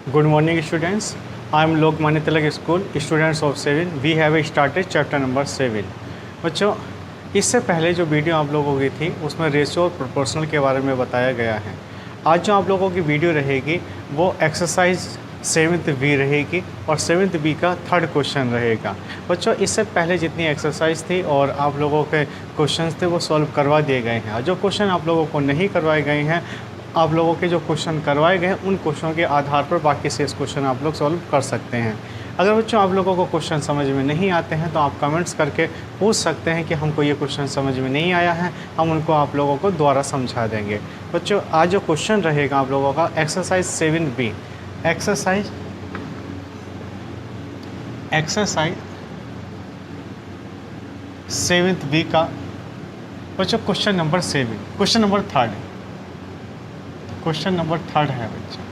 Good morning, students. I am Lokmanya Tilak School, students of 7. We have started chapter number 7. बच्चों, इससे पहले जो video आप लोगों की थी उसमें रेशियो और प्रोपोर्शनल के बारे में बताया गया है। आज जो आप लोगों की वीडियो रहेगी वो एक्सरसाइज 7th बी रहेगी और 7th बी का थर्ड क्वेश्चन रहेगा। बच्चों, इससे पहले जितनी एक्सरसाइज थी और आप लोगों के क्वेश्चंस थे वो सॉल्व करवा दिए गए हैं। जो क्वेश्चन आप लोगों को नहीं करवाए गए हैं, आप लोगों के जो क्वेश्चन करवाए गए हैं उन क्वेश्चनों के आधार पर बाकी शेष क्वेश्चन आप लोग सॉल्व कर सकते हैं। अगर बच्चों आप लोगों को क्वेश्चन समझ में नहीं आते हैं तो आप कमेंट्स करके पूछ सकते हैं कि हमको ये क्वेश्चन समझ में नहीं आया है, हम उनको आप लोगों को दोबारा समझा देंगे। बच्चों, आज जो क्वेश्चन रहेगा आप लोगों का exercise 7B, exercise 7th B का बच्चों question number 7, question number third है बच्चों।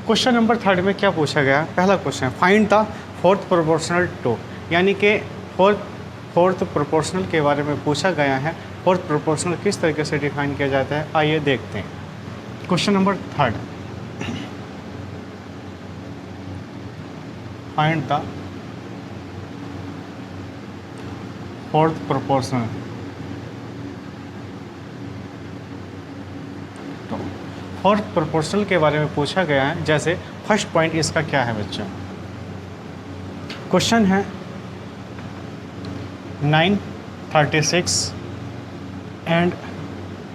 क्वेश्चन नंबर थर्ड में क्या पूछा गया? पहला question, find the fourth proportional to, यानी कि फोर्थ प्रोपोर्शनल के बारे में पूछा गया है। फोर्थ प्रोपोर्शनल किस तरीके से डिफाइन किया जाता है, आइए देखते हैं। Question number third, find the fourth proportional. Fourth proportional के बारे में पूछा गया है। जैसे फर्स्ट पॉइंट इसका क्या है बच्चों? क्वेश्चन है 9, 36 एंड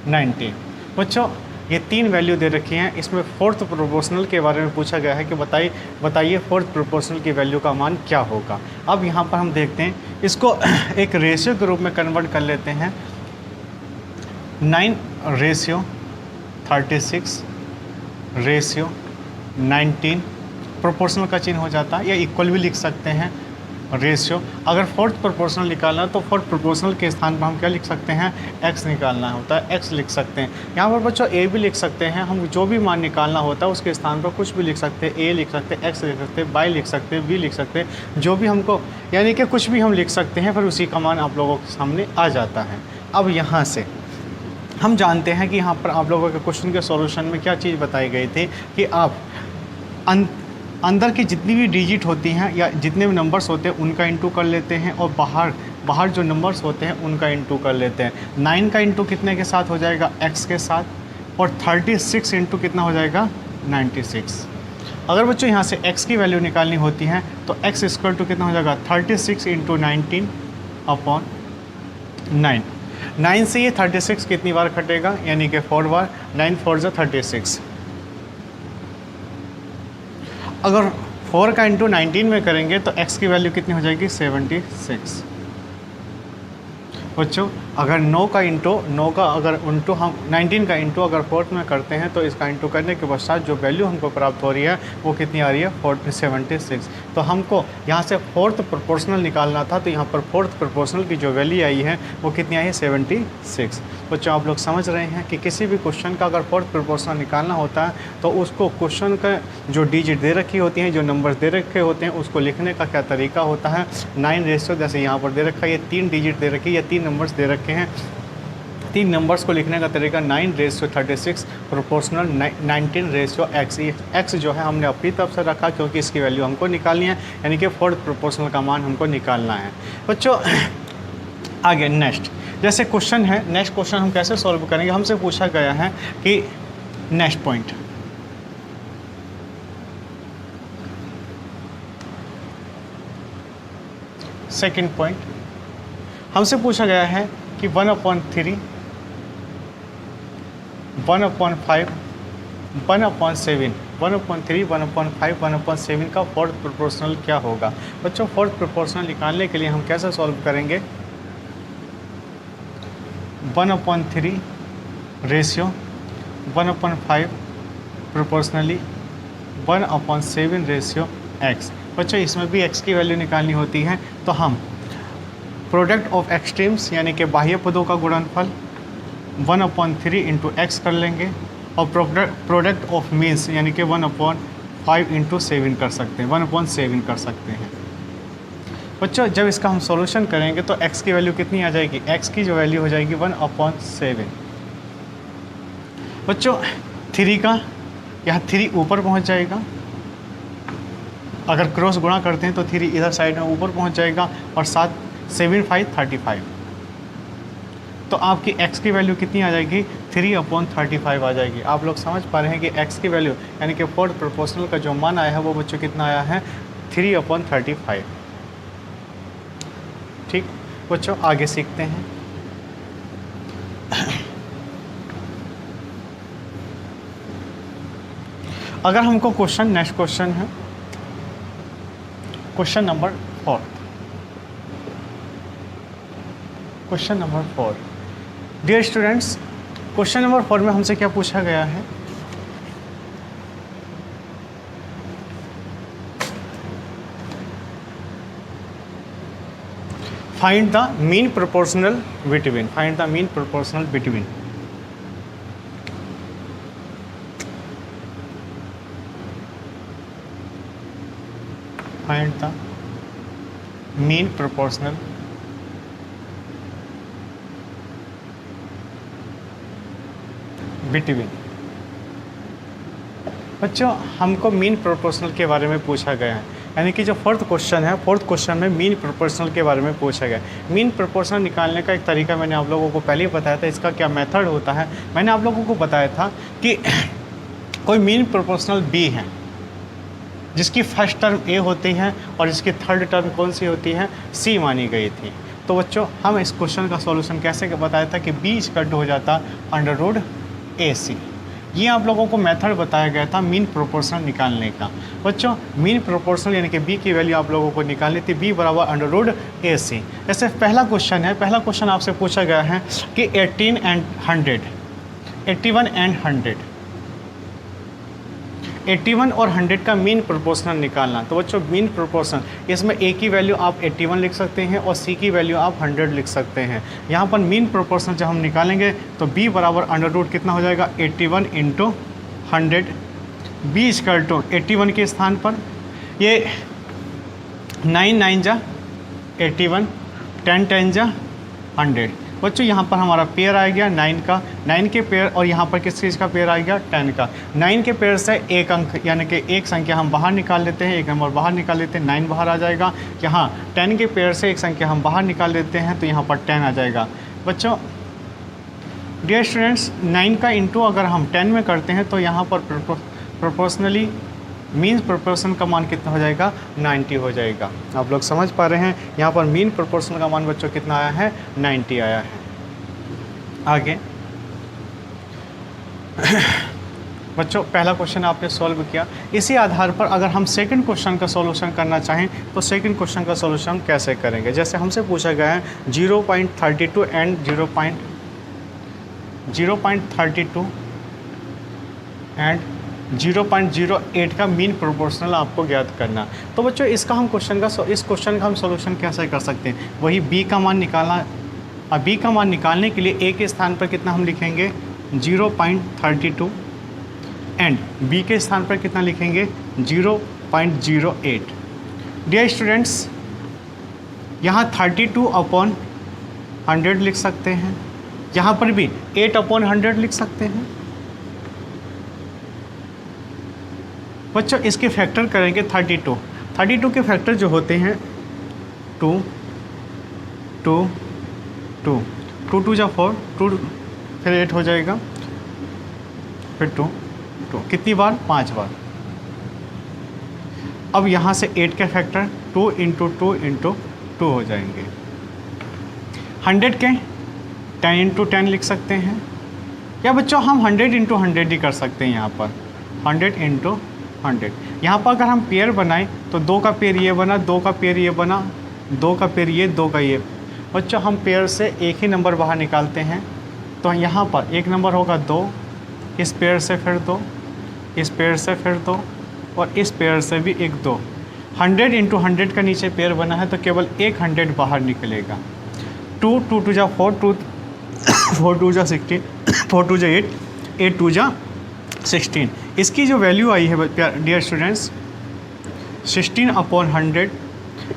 19। बच्चों, ये तीन वैल्यू दे रखी हैं। इसमें फोर्थ प्रोपोर्शनल के बारे में पूछा गया है कि बताइए फोर्थ प्रोपोर्शनल की वैल्यू का मान क्या होगा। अब यहाँ पर हम देखते हैं, इसको एक रेशियो के रूप में कन्वर्ट कर लेते हैं। 9 रेशियो 36 रेशियो 19 प्रोपोर्शनल का चिन्ह हो जाता है, या इक्वल भी लिख सकते हैं रेशियो। अगर फोर्थ प्रोपोर्शनल निकालना है तो फोर्थ प्रोपोर्शनल के स्थान पर हम क्या लिख सकते हैं, x निकालना होता है, x लिख सकते हैं। यहाँ पर बच्चों a भी लिख सकते हैं, हम जो भी मान निकालना होता है उसके स्थान पर कुछ भी लिख सकते हैं, a लिख सकते हैं, x लिख सकते हैं, y लिख सकते हैं, b लिख सकते हैं, जो भी हमको, यानी कि कुछ भी हम लिख सकते हैं, फिर उसी का मान आप लोगों के सामने आ जाता है। अब यहाँ से हम जानते हैं कि यहाँ पर आप लोगों के क्वेश्चन के सॉल्यूशन में क्या चीज़ बताई गई थी कि आप अंदर की जितनी भी डिजिट होती हैं या जितने भी नंबर्स होते हैं उनका इंटू कर लेते हैं, और बाहर जो नंबर्स होते हैं उनका इंटू कर लेते हैं। 9 का इंटू कितने के साथ हो जाएगा, x के साथ, और 36 इंटू कितना हो जाएगा, 96। अगर बच्चों यहाँ से x की वैल्यू निकालनी होती है तो x स्क्वायर टू कितना हो जाएगा, 36 इंटू 19 अपॉन 9। 9 से ये 36 कितनी बार कटेगा, यानी कि 4 बार। 9 4 जा 36। अगर 4 का इंटू 19 में करेंगे तो x की वैल्यू कितनी हो जाएगी, 76। बच्चों, अगर 9 का अगर इंटू हम 19 का इंटू अगर फोर्थ में करते हैं तो इसका इंटू करने के पश्चात जो वैल्यू हमको प्राप्त हो रही है वो कितनी आ रही है, 76। तो हमको यहाँ से फोर्थ प्रोपोर्शनल निकालना था, तो यहाँ पर फोर्थ प्रोपोर्शनल की जो वैल्यू आई है वो कितनी आई है, 76। बच्चों, आप लोग समझ रहे हैं कि किसी भी क्वेश्चन का अगर फोर्थ प्रोपोर्शनल निकालना होता है तो उसको क्वेश्चन का जो डिजिट दे रखी होती हैं, जो नंबर्स दे रखे होते हैं, उसको लिखने का क्या तरीका होता है। 9 रेशियो जैसे यहाँ पर दे रखा है, ये 3 डिजिट दे रखी है, ये 3 नंबर्स दे रखे हैं। 3 नंबर्स को लिखने का तरीका 9 ratio 36 proportional 19 ratio x। x जो है हमने अपनी तरफ से रखा क्योंकि इसकी वैल्यू हमको निकालनी है, यानी कि फोर्थ प्रोपोर्शनल का मान हमको निकालना है। बच्चों, आगे नेक्स्ट जैसे क्वेश्चन है, नेक्स्ट क्वेश्चन हम कैसे सॉल्व करेंगे। हमसे पूछा गया है कि नेक्स्ट पॉइंट, सेकंड पॉइंट, हमसे पूछा गया है कि 1/3, 1/5, 1/7, 1/3, 1/5, 1/7 का फोर्थ प्रोपोर्शनल क्या होगा। बच्चों, फोर्थ प्रोपोर्शनल निकालने के लिए हम कैसे सॉल्व करेंगे, 1/3 रेशियो 1/5 प्रोपोर्शनली 1/7 रेशियो x। बच्चों, इसमें भी x की वैल्यू निकालनी होती है तो हम प्रोडक्ट ऑफ एक्सट्रीम्स यानी कि बाह्य पदों का गुणनफल 1/3 इंटू एक्स कर लेंगे, और प्रोडक्ट ऑफ मीन्स यानी कि 1/5 इंटू 7 कर सकते हैं, 1/7 कर सकते हैं। बच्चों, जब इसका हम सॉल्यूशन करेंगे तो x की वैल्यू कितनी आ जाएगी, x की जो वैल्यू हो जाएगी 1/7। बच्चों 3 का यहाँ 3 ऊपर पहुँच जाएगा अगर क्रॉस गुणा करते हैं तो 3 इधर साइड में ऊपर पहुंच जाएगा और 7 7 5 35। तो आपकी x की वैल्यू कितनी आ जाएगी? 3/35 आ जाएगी। आप लोग समझ पा रहे हैं कि x की वैल्यू यानी कि फोर्थ प्रोपोर्शनल का जो मान आया है वो बच्चों कितना आया है? 3/35। ठीक बच्चों, आगे सीखते हैं। अगर हमको क्वेश्चन, नेक्स्ट क्वेश्चन है question number 4। Question number 4, dear students, question number 4 में हमसे क्या पूछा गया है? Find the mean proportional between, find the mean proportional between. Find the mean proportional between. बच्चों, हमको मीन प्रोपोर्शनल के बारे में पूछा गया है, यानी कि जो फोर्थ क्वेश्चन है, फोर्थ क्वेश्चन में मीन प्रोपोर्शनल के बारे में पूछा गया है। मीन प्रोपोर्शनल निकालने का एक तरीका मैंने आप लोगों को पहले ही बताया था। इसका क्या मेथड होता है, मैंने आप लोगों को बताया था कि कोई मीन प्रोपोर्शनल बी है जिसकी फर्स्ट टर्म ए होती है और इसकी थर्ड टर्म कौन सी होती है? सी मानी गई थी। तो बच्चों, हम इस क्वेश्चन का सॉल्यूशन कैसे बताया था कि बी इक्वल टू हो जाता √AC। ये आप लोगों को मेथड बताया गया था मीन प्रोपोर्शनल निकालने का। बच्चों, मीन प्रोपोर्शनल यानी कि बी की वैल्यू आप लोगों को निकालनी थी, बी बराबर √AC। जैसे पहला क्वेश्चन है, पहला क्वेश्चन आपसे पूछा गया है कि 81 and 100, 81 and 100, 81 और 100 का मीन प्रोपोर्शनल निकालना। तो बच्चों, मीन प्रोपोर्शनल, इसमें ए की वैल्यू आप 81 लिख सकते हैं और सी की वैल्यू आप 100 लिख सकते हैं। यहाँ पर मीन प्रोपोर्शनल जब हम निकालेंगे तो बी बराबर √ कितना हो जाएगा? 81 × 100। बी इक्वल टू 81 के स्थान पर ये 9 9 जा 81, 10 10 जा 100। बच्चों, यहाँ पर हमारा पेयर आ गया 9 का, 9 के पेयर, और यहाँ पर किस चीज़ का पेयर आ गया? 10 का। 9 के पेयर से एक अंक यानी कि एक संख्या हम बाहर निकाल लेते हैं, एक नंबर बाहर निकाल लेते हैं, 9 बाहर आ जाएगा। यहाँ 10 के पेयर से एक संख्या हम बाहर निकाल लेते हैं तो यहाँ पर 10 आ जाएगा। बच्चों, डियर स्टूडेंट्स, 9 का इंटू अगर हम 10 में करते हैं तो यहाँ पर प्रोपोर्शनली मीन प्रोपोर्शन का मान कितना हो जाएगा? 90 हो जाएगा। आप लोग समझ पा रहे हैं, यहाँ पर मीन प्रोपोर्शन का मान बच्चों कितना आया है? 90 आया है। आगे बच्चों, पहला क्वेश्चन आपने सॉल्व किया। इसी आधार पर अगर हम सेकंड क्वेश्चन का सॉल्यूशन करना चाहें तो सेकंड क्वेश्चन का सॉल्यूशन कैसे करेंगे? जैसे हमसे पूछा गया है 0.32 एंड 0.32 एंड 0.08 का मीन प्रोपोर्शनल आपको ज्ञात करना। तो बच्चों, इसका हम इस क्वेश्चन का हम सॉल्यूशन कैसे कर सकते हैं? वही बी का मान निकालना। अब बी का मान निकालने के लिए ए के स्थान पर कितना हम लिखेंगे? 0.32 एंड बी के स्थान पर कितना लिखेंगे? 0.08। डियर स्टूडेंट्स, यहाँ 32/100 लिख सकते हैं, यहाँ पर भी 8/100 लिख सकते हैं। बच्चों, इसके फैक्टर करेंगे 32 के फैक्टर जो होते हैं 2 2 2 2 2 जा 4, 2 फिर 8 हो जाएगा, फिर 2 2, कितनी बार? 5 बार। अब यहाँ से 8 के फैक्टर 2 × 2 × 2 हो जाएंगे। 100 के 10 × 10 लिख सकते हैं, या बच्चों हम 100 × 100 ही कर सकते हैं। यहाँ पर 100 × 100। यहाँ पर अगर हम पेयर बनाएं तो 2 का पेयर ये बना, 2 का पेयर ये बना, 2 का पेयर ये, 2 का ये। बच्चों, हम पेयर से एक ही नंबर बाहर निकालते हैं तो यहाँ पर एक नंबर होगा 2, इस पेयर से फिर 2, इस पेयर से फिर 2 और इस पेयर से भी एक 2। 100 × 100 का नीचे पेयर बना है तो केवल एक 100 बाहर निकलेगा। 2 2 2 जा 4, 4 2 जा 16, 4 2 जा 8, 8 2 जा 16। इसकी जो वैल्यू आई है डियर स्टूडेंट्स 16/100,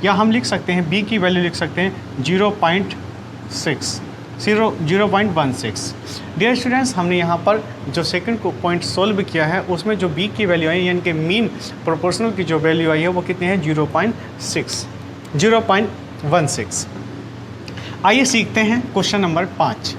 या हम लिख सकते हैं बी की वैल्यू लिख सकते हैं 0.6। 0.16। डियर स्टूडेंट्स, हमने यहाँ पर जो सेकंड को पॉइंट सोल्व किया है उसमें जो बी की वैल्यू आई यानी कि मीन प्रोपोर्शनल की जो वैल्यू आई है वो कितनी है 0.16। आइए सीखते हैं क्वेश्चन नंबर 5।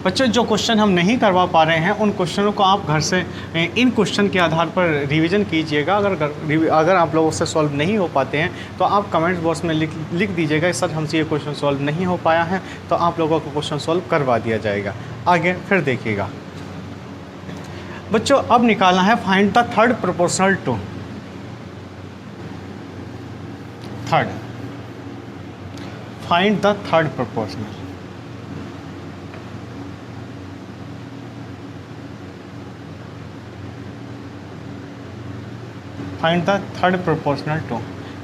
बच्चों, जो क्वेश्चन हम नहीं करवा पा रहे हैं उन क्वेश्चनों को आप घर से इन क्वेश्चन के आधार पर रिवीजन कीजिएगा। अगर आप लोगों से सॉल्व नहीं हो पाते हैं तो आप कमेंट्स बॉक्स में लिख दीजिएगा सर हमसे ये क्वेश्चन सॉल्व नहीं हो पाया है, तो आप लोगों को क्वेश्चन सॉल्व करवा दिया जाएगा। आगे फिर देखिएगा बच्चों, अब निकालना है find the third proportional to third. Find the third proportional. Find the third proportional to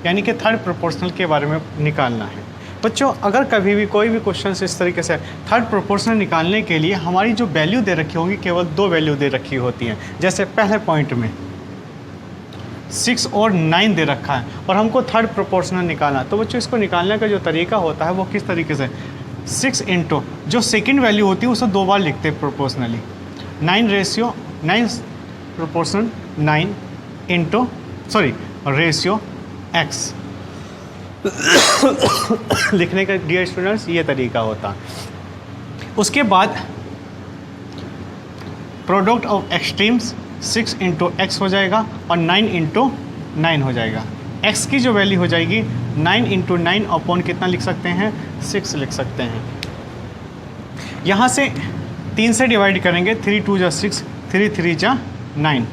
यानी कि थर्ड प्रोपोर्शनल के बारे में निकालना है। बच्चों, अगर कभी भी कोई भी क्वेश्चन इस तरीके से थर्ड प्रोपोर्शनल निकालने के लिए हमारी जो वैल्यू दे रखी होंगी केवल 2 वैल्यू दे रखी होती हैं। जैसे पहले पॉइंट में 6 और 9 दे रखा है और हमको थर्ड प्रोपोर्शनल निकालना, तो बच्चों इसको निकालने का जो तरीका होता है वो किस तरीके से 6 इंटू जो सेकेंड वैल्यू होती है उसे 2 बार लिखते हैं proportionally. 9 proportional 9 into ratio x लिखने का डियर स्टूडेंट्स ये तरीका होता। उसके बाद product of extremes 6 into x हो जाएगा और 9 इंटू 9 हो जाएगा। x की जो वैल्यू हो जाएगी 9 इंटू 9 अपॉन कितना लिख सकते हैं 6 लिख सकते हैं। यहाँ से 3 से डिवाइड करेंगे 3 2 जा 6 3 3 जा 9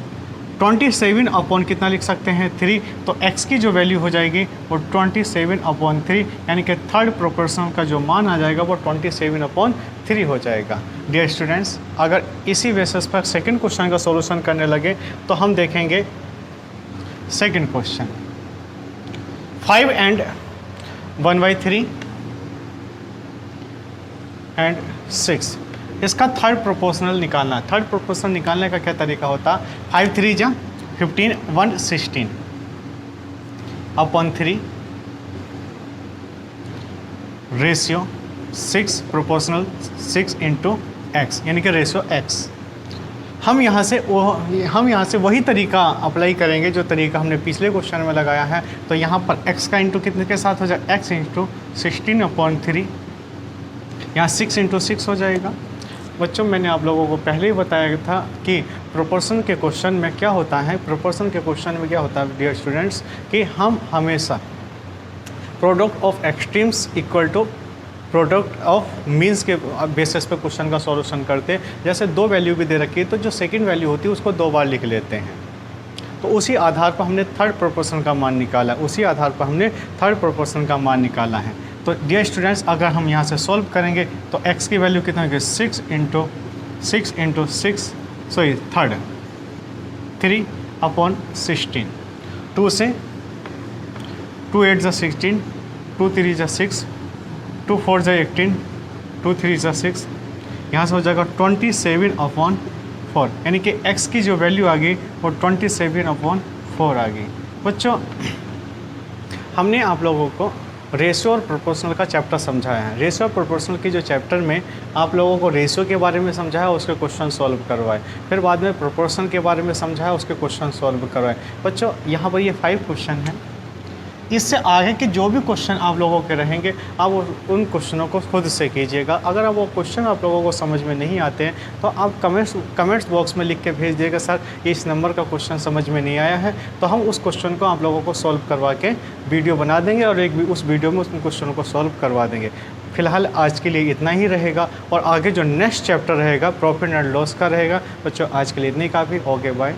27 अपॉन कितना लिख सकते हैं 3। तो x की जो वैल्यू हो जाएगी वो 27 अपॉन 3 यानी कि थर्ड प्रोपोर्शनल का जो मान आ जाएगा वो 27 अपॉन 3 हो जाएगा। डियर स्टूडेंट्स, अगर इसी बेसिस पर सेकंड क्वेश्चन का सॉल्यूशन करने लगे तो हम देखेंगे सेकंड क्वेश्चन 5 and 1/3 एंड 6। इसका थर्ड प्रोपोर्शनल निकालना है। थर्ड प्रोपोर्शनल निकालने का क्या तरीका होता है 5 3 जा 15 1 16 upon 3 ratio 6 proportional 6 into x यानी कि रेशियो x। हम यहाँ से वही तरीका अप्लाई करेंगे जो तरीका हमने पिछले क्वेश्चन में लगाया है। तो यहाँ पर x का इंटू कितने के साथ हो जाएगा x इंटू 16 अपॉन 3, यहाँ 6 इंटू 6 हो जाएगा। बच्चों, मैंने आप लोगों को पहले ही बताया था कि प्रोपोर्शन के क्वेश्चन में क्या होता है। प्रोपोर्शन के क्वेश्चन में क्या होता है डियर स्टूडेंट्स कि हम हमेशा product of extremes equal to product of means के बेसिस पे क्वेश्चन का सॉल्यूशन करते हैं। जैसे 2 वैल्यू भी दे रखी है तो जो सेकंड वैल्यू होती है उसको 2 बार लिख लेते हैं। तो उसी आधार पर हमने थर्ड प्रोपोर्शन का मान निकाला है। तो डियर स्टूडेंट्स, अगर हम यहाँ से सॉल्व करेंगे तो x की वैल्यू कितना होगी 6 इंटू 3 अपॉन 16। 2 से 2 8 जा 16 2 3 जा 6 2 4 जा 18 2 3 जा 6, यहाँ से हो जाएगा 27 अपॉन 4 यानी कि x की जो वैल्यू आ गई वो 27 अपॉन 4 आ गई। बच्चों, हमने आप लोगों को रेशियो और प्रोपोर्शनल का चैप्टर समझाया है। रेशियो और प्रोपोर्शनल की जो चैप्टर में आप लोगों को रेशियो के बारे में समझाया, उसके क्वेश्चन सॉल्व करवाए, फिर बाद में प्रोपोर्शनल के बारे में समझाया, उसके क्वेश्चन सॉल्व करवाए। बच्चों, यहाँ पर ये 5 क्वेश्चन हैं। इससे आगे के जो भी क्वेश्चन आप लोगों के रहेंगे आप उन क्वेश्चनों को खुद से कीजिएगा। अगर आप वो क्वेश्चन आप लोगों को समझ में नहीं आते हैं तो आप कमेंट्स बॉक्स में लिख के भेज दिएगा सर इस नंबर का क्वेश्चन समझ में नहीं आया है, तो हम उस क्वेश्चन को आप लोगों को सॉल्व करवा के वीडियो बना देंगे और उस वीडियो में उस क्वेश्चनों को सॉल्व करवा देंगे। फिलहाल आज के लिए इतना ही रहेगा और आगे जो नेक्स्ट चैप्टर रहेगा प्रॉफिट एंड लॉस का रहेगा। बच्चों, आज के लिए इतनी काफ़ी। Okay, bye.